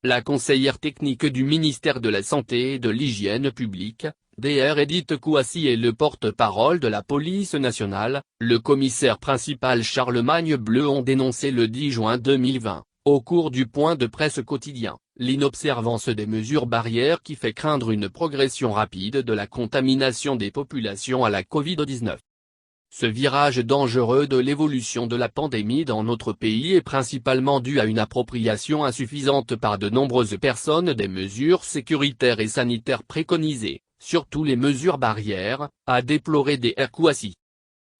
La conseillère technique du ministère de la Santé et de l'Hygiène publique, Dr Edith Kouassi et le porte-parole de la police nationale, le commissaire principal Charlemagne Bleu ont dénoncé le 10 juin 2020, au cours du point de presse quotidien, l'inobservance des mesures barrières qui fait craindre une progression rapide de la contamination des populations à la Covid-19. Ce virage dangereux de l'évolution de la pandémie dans notre pays est principalement dû à une appropriation insuffisante par de nombreuses personnes des mesures sécuritaires et sanitaires préconisées, surtout les mesures barrières, a déploré Dr Kouassi.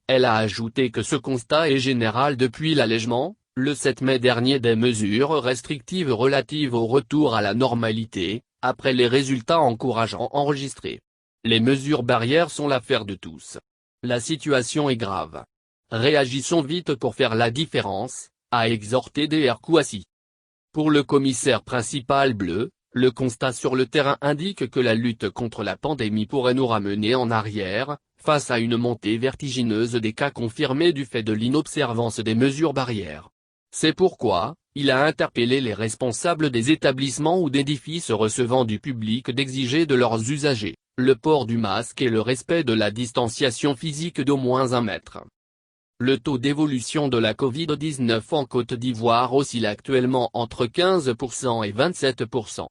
Elle a ajouté que ce constat est général depuis l'allègement, le 7 mai dernier, des mesures restrictives relatives au retour à la normalité, après les résultats encourageants enregistrés. Les mesures barrières sont l'affaire de tous. La situation est grave. Réagissons vite pour faire la différence, a exhorté Dr Kouassi. Pour le commissaire principal Bleu, le constat sur le terrain indique que la lutte contre la pandémie pourrait nous ramener en arrière, face à une montée vertigineuse des cas confirmés du fait de l'inobservance des mesures barrières. C'est pourquoi, il a interpellé les responsables des établissements ou d'édifices recevant du public d'exiger de leurs usagers le port du masque et le respect de la distanciation physique d'au moins 1 mètre. Le taux d'évolution de la Covid-19 en Côte d'Ivoire oscille actuellement entre 15% et 27%.